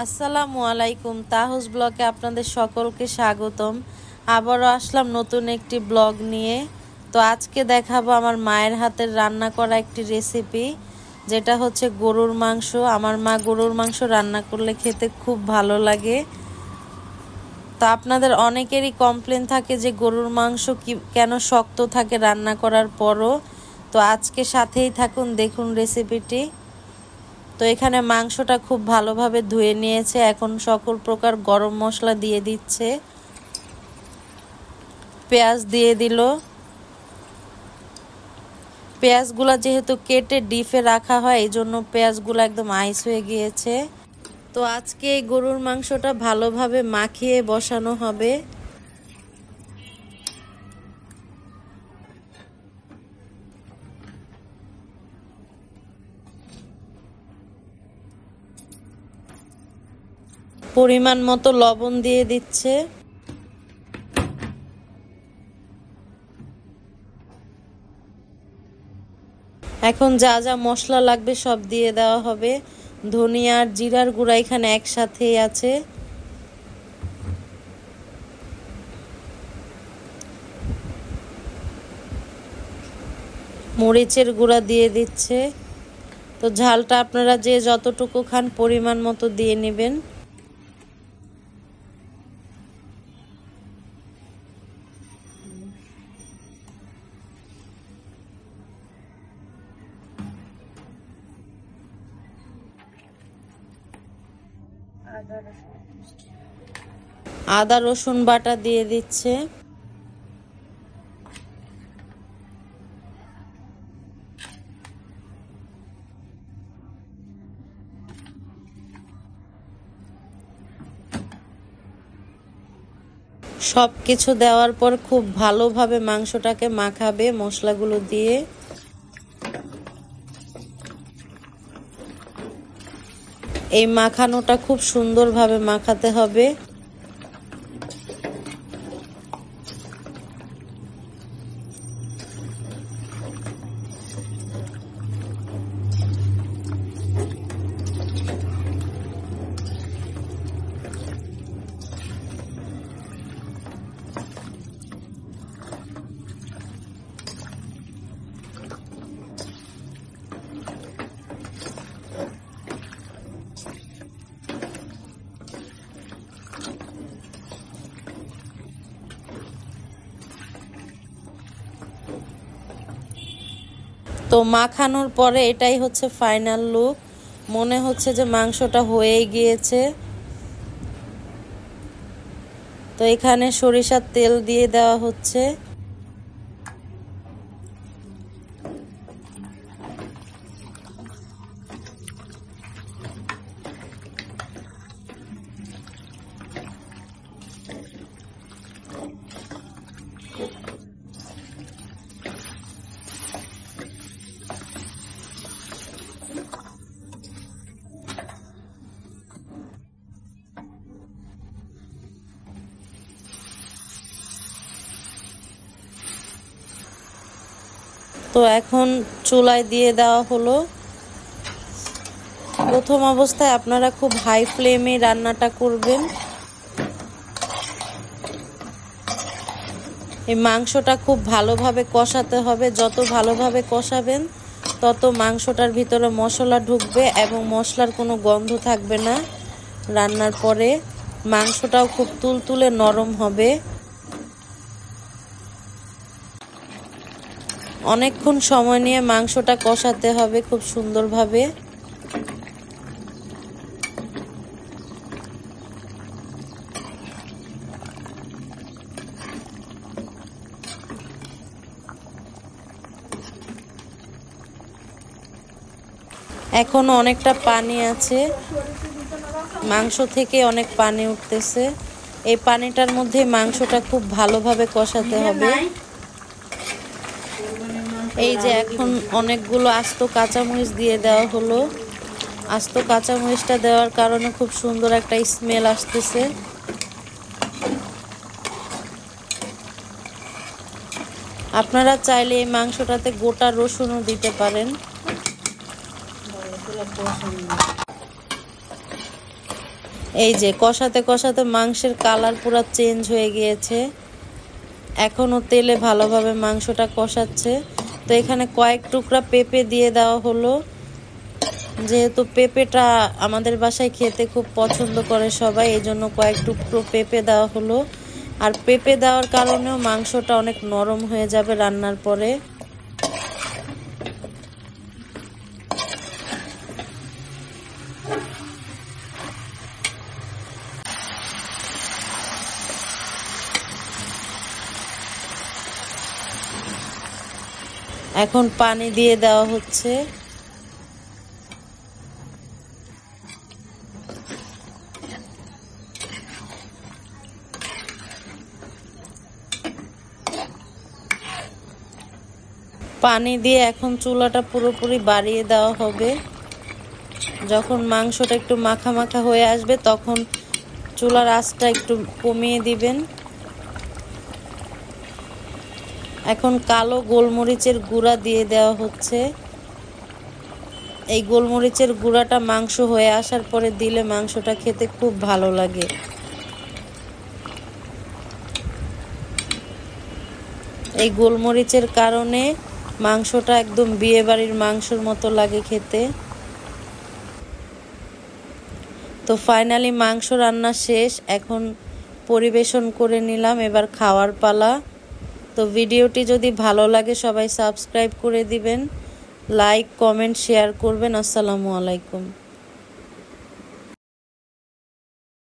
আসসালামু আলাইকুম। তাহুস ব্লগে আপনাদের সকলকে স্বাগতম। আবারও আসলাম নতুন একটি ব্লগ নিয়ে। তো আজকে দেখাবো আমার মায়ের হাতের রান্না করা একটি রেসিপি, যেটা হচ্ছে গরুর মাংস। আমার মা গরুর মাংস রান্না করলে খেতে খুব ভালো লাগে। তো আপনাদের অনেকেরই কমপ্লেন থাকে যে গরুর মাংস কেন শক্ত থাকে রান্না করার পরও। তো আজকে সাথেই থাকুন, দেখুন রেসিপিটি। তো এখানে মাংসটা খুব ভালোভাবে ধুয়ে নিয়েছে। এখন সকল প্রকার গরম মশলা দিয়ে দিচ্ছে, পেঁয়াজ দিয়ে দিল। পেঁয়াজগুলো যেহেতু কেটে ডিপে রাখা হয়, এই জন্য পেঁয়াজগুলো একদম আইস হয়ে গিয়েছে। তো আজকে এই গরুর মাংসটা ভালোভাবে মাখিয়ে বসানো হবে। পরিমাণ মতো লবণ দিয়ে দিচ্ছে। এখন যা যা মশলা লাগবে সব দিয়ে দেওয়া হবে। ধনিয়া আর জিরার গুঁড়া এখানে একসাথেই আছে। মরিচের গুঁড়া দিয়ে দিচ্ছে। তো ঝালটা আপনারা যে যতটুকু খান পরিমাণ মতো দিয়ে নেবেন। আদা রসুন বাটা দিয়ে দিচ্ছে। সব কিছু দেওয়ার পর খুব ভালোভাবে মাংসটাকে মাখাবে মশলাগুলো দিয়ে। এই মাখানোটা খুব সুন্দরভাবে মাখাতে হবে। তো মাখানোর পরে এটাই হচ্ছে ফাইনাল লুক। মনে হচ্ছে যে মাংসটা হয়ে গিয়েছে। তো এখানে সরিষার তেল দিয়ে দেওয়া হচ্ছে। তো এখন চুলায় দিয়ে দেওয়া হলো। প্রথম অবস্থায় আপনারা খুব হাই ফ্লেমে রান্নাটা করবেন। এই মাংসটা খুব ভালোভাবে কষাতে হবে। যত ভালোভাবে কষাবেন তত মাংসটার ভিতরে মশলা ঢুকবে এবং মশলার কোনো গন্ধ থাকবে না। রান্নার পরে মাংসটাও খুব তুলতুলে নরম হবে। অনেকক্ষণ সময় নিয়ে মাংসটা কষাতে হবে খুব সুন্দরভাবে। এখনো অনেকটা পানি আছে, মাংস থেকে অনেক পানি উঠতেছে। এই পানিটার মধ্যে মাংসটা খুব ভালোভাবে কষাতে হবে। এই যে এখন অনেকগুলো আস্ত কাঁচামরিচ দিয়ে দেওয়া হলো। আস্ত কাঁচামরিচটা দেওয়ার কারণে খুব সুন্দর একটা স্মেল আসতেছে। আপনারা চাইলে এই মাংসটাতে গোটা রসুনও দিতে পারেন। এই যে কষাতে কষাতে মাংসের কালার পুরো চেঞ্জ হয়ে গিয়েছে। এখনও তেলে ভালোভাবে মাংসটা কষাচ্ছে। তো এখানে কয়েক টুকরা পেঁপে দিয়ে দেওয়া হলো, যেহেতু পেঁপেটা আমাদের বাসায় খেতে খুব পছন্দ করে সবাই, এই জন্য কয়েক টুকরো পেঁপে দেওয়া হলো। আর পেঁপে দেওয়ার কারণেও মাংসটা অনেক নরম হয়ে যাবে রান্নার পরে। এখন পানি দিয়ে দেওয়া হচ্ছে। পানি দিয়ে এখন চুলাটা পুরোপুরি বাড়িয়ে দেওয়া হবে। যখন মাংসটা একটু মাখা মাখা হয়ে আসবে তখন চুলার আঁচটা একটু কমিয়ে দিবেন। এখন কালো গোলমরিচের গুঁড়া দিয়ে দেওয়া হচ্ছে। এই গোলমরিচের গুঁড়াটা মাংস হয়ে আসার পরে দিলে মাংসটা খেতে খুব ভালো লাগে। এই গোলমরিচের কারণে মাংসটা একদম বিয়েবাড়ির মাংসের মতো লাগে খেতে। তো ফাইনালি মাংস রান্না শেষ, এখন পরিবেশন করে নিলাম, এবার খাওয়ার পালা। তো ভিডিওটি যদি ভালো লাগে সবাই সাবস্ক্রাইব করে দিবেন, লাইক কমেন্ট শেয়ার করবেন। আসসালামু আলাইকুম।